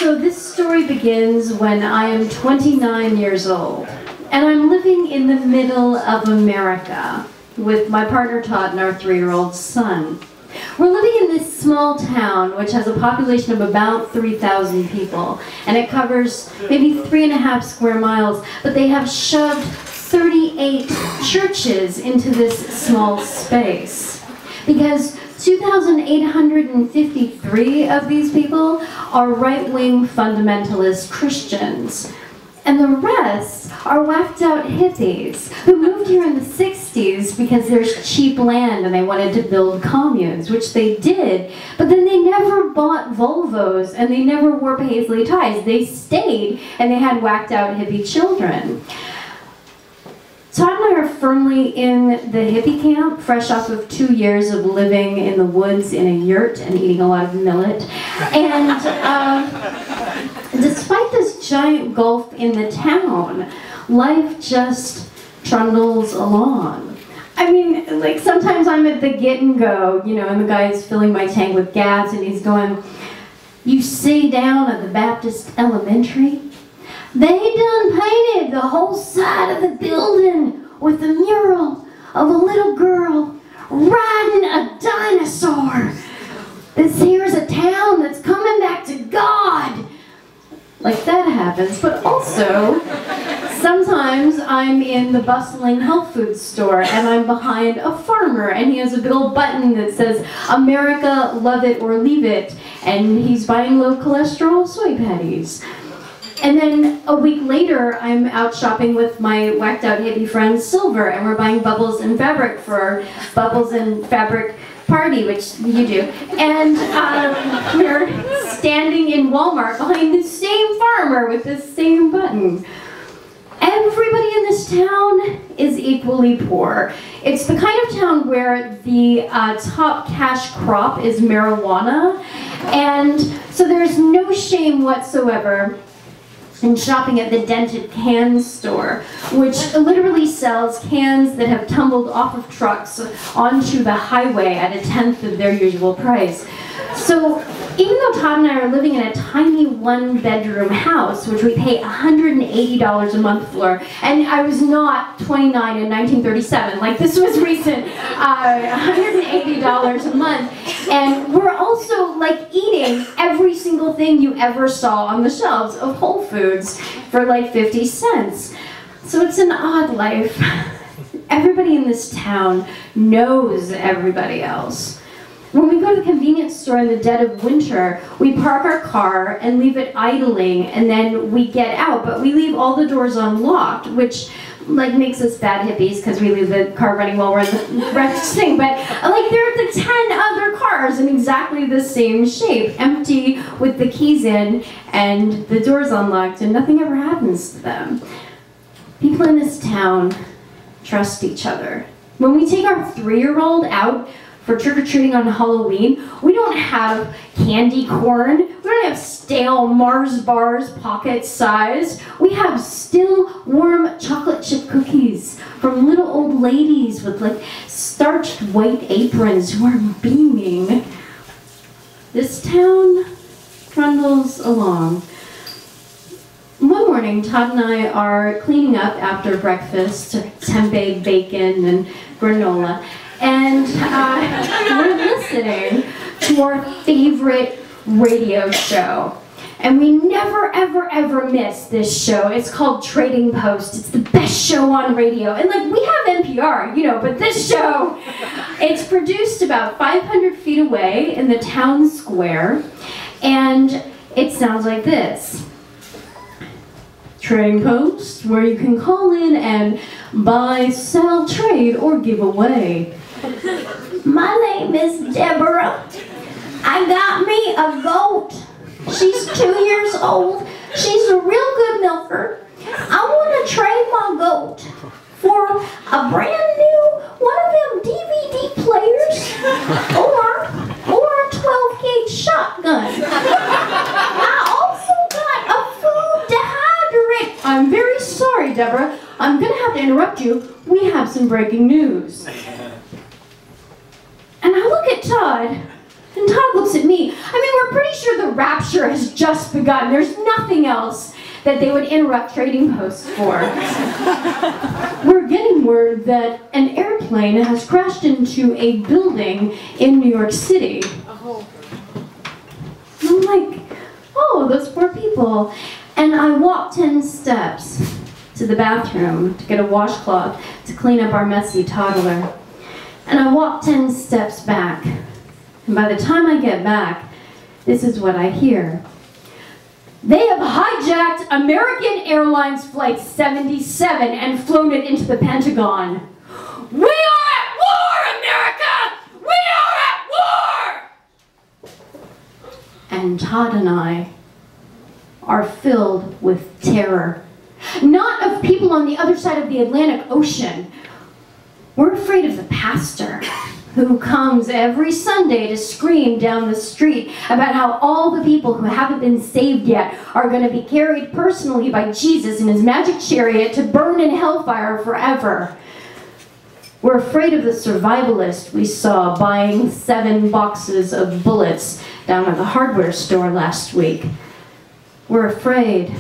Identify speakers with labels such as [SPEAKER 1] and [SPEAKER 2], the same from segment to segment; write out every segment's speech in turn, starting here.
[SPEAKER 1] So this story begins when I am 29 years old, and I'm living in the middle of America with my partner Todd and our 3-year-old son. We're living in this small town which has a population of about 3,000 people, and it covers maybe 3.5 square miles, but they have shoved 38 churches into this small space because 2,853 of these people are right-wing fundamentalist Christians. And the rest are whacked-out hippies who moved here in the 60s because there's cheap land and they wanted to build communes, which they did, but then they never bought Volvos and they never wore paisley ties. They stayed and they had whacked-out hippie children. Todd and I are firmly in the hippie camp, fresh off of 2 years of living in the woods in a yurt and eating a lot of millet. And despite this giant gulf in the town, life just trundles along. I mean, like sometimes I'm at the get and go, you know, and the guy's filling my tank with gas and he's going, "You stay down at the Baptist Elementary? They done painted the whole side of the building with a mural of a little girl riding a dinosaur. This here's a town that's coming back to God." Like that happens, but also sometimes I'm in the bustling health food store and I'm behind a farmer and he has a big old button that says, "America, love it or leave it," and he's buying low cholesterol soy patties. And then a week later, I'm out shopping with my whacked-out hippie friend Silver, and we're buying bubbles and fabric for our bubbles and fabric party, which you do. And we're standing in Walmart behind the same farmer with the same button. Everybody in this town is equally poor. It's the kind of town where the top cash crop is marijuana, and so there's no shame whatsoever in shopping at the dented cans store, which literally sells cans that have tumbled off of trucks onto the highway at 1/10 of their usual price. So even though Todd and I are living in a tiny 1-bedroom house, which we pay $180 a month for, and I was not 29 in 1937, like this was recent, $180 a month, and we're also like eating every single thing you ever saw on the shelves of Whole Foods for like 50 cents. So it's an odd life. Everybody in this town knows everybody else. When we go to the convenience store in the dead of winter, we park our car and leave it idling, and then we get out, but we leave all the doors unlocked, which like makes us bad hippies because we leave the car running while we're in the resting. But like there are the 10 other cars in exactly the same shape, empty with the keys in and the doors unlocked, and nothing ever happens to them. People in this town trust each other. When we take our 3-year-old out for trick-or-treating on Halloween, we don't have candy corn, we don't have stale Mars bars pocket size, we have still warm chocolate chip cookies from little old ladies with like starched white aprons who are beaming. This town trundles along. One morning, Todd and I are cleaning up after breakfast, tempeh, bacon, and granola, and we're listening to our favorite radio show. And we never, ever, ever miss this show. It's called Trading Post. It's the best show on radio. And like, we have NPR, you know, but this show, it's produced about 500 feet away in the town square, and it sounds like this. Trading Post, where you can call in and buy, sell, trade, or give away. My name is Deborah. I got me a goat. She's 2 years old. She's a real good milker. I want to trade my goat for a brand new one of them DVD players or a 12-gauge shotgun. I also got a food dehydrant. I'm very sorry, Deborah. I'm going to have to interrupt you. We have some breaking news. And I look at Todd, And Todd looks at me. I mean, we're pretty sure the rapture has just begun. There's nothing else that they would interrupt trading posts for. We're getting word that an airplane has crashed into a building in New York City. Oh. I'm like, oh, those poor people. And I walked 10 steps to the bathroom to get a washcloth to clean up our messy toddler. And I walked 10 steps back. And by the time I get back, this is what I hear. They have hijacked American Airlines Flight 77 and flown it into the Pentagon. We are at war, America! We are at war! And Todd and I are filled with terror. Not of people on the other side of the Atlantic Ocean. We're afraid of the pastor who comes every Sunday to scream down the street about how all the people who haven't been saved yet are going to be carried personally by Jesus in his magic chariot to burn in hellfire forever. We're afraid of the survivalist we saw buying 7 boxes of bullets down at the hardware store last week. We're afraid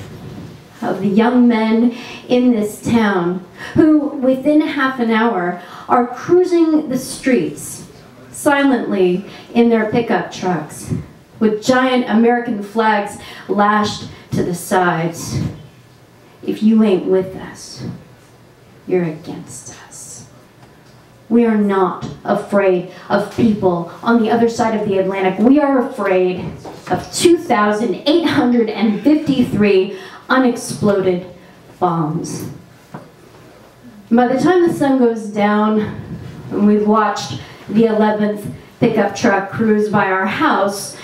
[SPEAKER 1] of the young men in this town who, within half an hour, are cruising the streets silently in their pickup trucks with giant American flags lashed to the sides. If you ain't with us, you're against us. We are not afraid of people on the other side of the Atlantic. We are afraid of 2,853 unexploded bombs. By the time the sun goes down and we've watched the 11th pickup truck cruise by our house,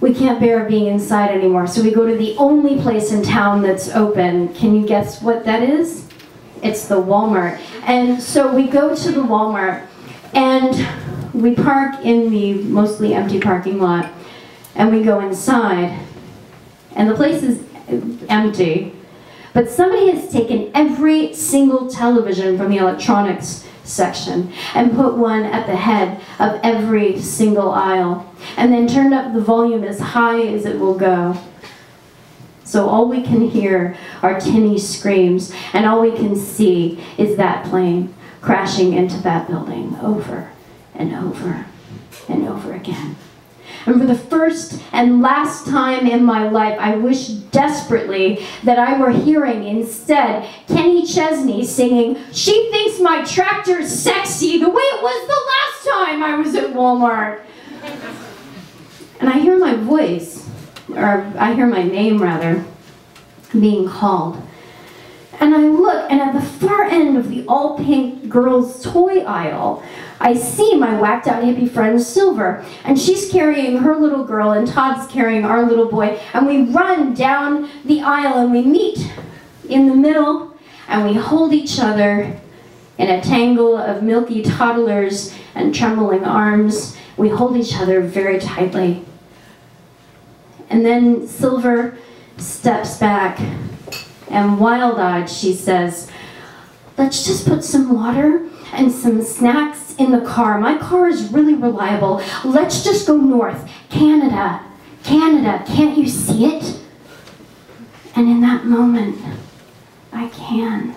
[SPEAKER 1] we can't bear being inside anymore. So we go to the only place in town that's open. Can you guess what that is? It's the Walmart. And so we go to the Walmart and we park in the mostly empty parking lot and we go inside and the place is empty. But somebody has taken every single television from the electronics section and put one at the head of every single aisle, and then turned up the volume as high as it will go. So all we can hear are tinny screams, and all we can see is that plane crashing into that building over and over and over again. And for the first and last time in my life, I wish desperately that I were hearing instead Kenny Chesney singing, "She thinks my tractor's sexy," the way it was the last time I was at Walmart. And I hear my voice, or I hear my name rather, being called. And I look, and at the far end of the all-pink girls' toy aisle, I see my whacked-out hippie friend Silver, and she's carrying her little girl, and Todd's carrying our little boy, and we run down the aisle, and we meet in the middle, and we hold each other in a tangle of milky toddlers and trembling arms. We hold each other very tightly. And then Silver steps back, and wild-eyed she says, "Let's just put some water and some snacks in the car. My car is really reliable. Let's just go north. Canada, Canada, can't you see it?" And in that moment, I can.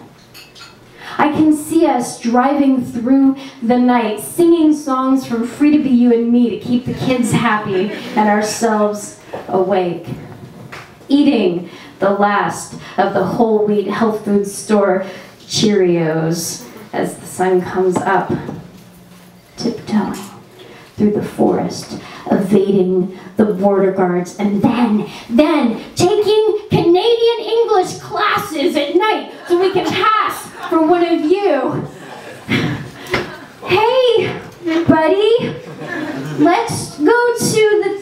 [SPEAKER 1] I can see us driving through the night, singing songs from Free to Be You and Me to keep the kids happy and ourselves awake. Eating the last of the whole wheat health food store Cheerios as the sun comes up, tiptoeing through the forest, evading the border guards, and then taking Canadian English classes at night so we can pass for one of you. Hey, buddy, let's go to the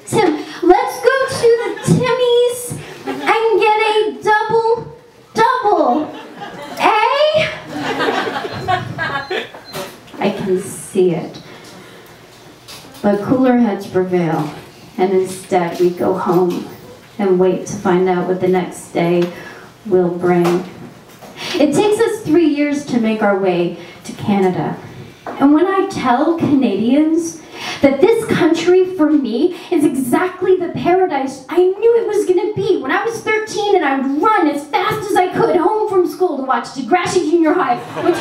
[SPEAKER 1] Tim. Let's go to the Timmy's and get a double. Eh? I can see it. But cooler heads prevail, and instead we go home and wait to find out what the next day will bring. It takes us 3 years to make our way to Canada. And when I tell Canadians that this country, for me, is exactly the paradise I knew it was going to be when I was 13 and I would run as fast as I could home from school to watch Degrassi Junior High, which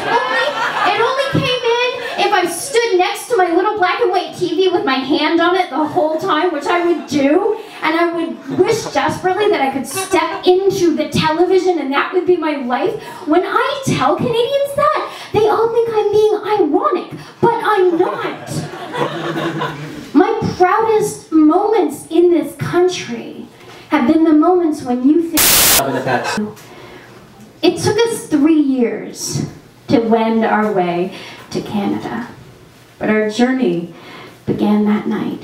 [SPEAKER 1] only came in if I stood next to my little black and white TV with my hand on it the whole time, which I would do, and I would wish desperately that I could step into the television and that would be my life. When I tell Canadians that, they all think I'm being ironic, but I'm not. My proudest moments in this country have been the moments when you think... It took us 3 years to wend our way to Canada, but our journey began that night,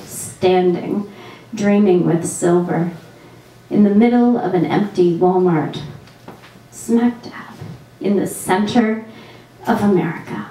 [SPEAKER 1] standing, dreaming with silver, in the middle of an empty Walmart, smack dab in the center of America.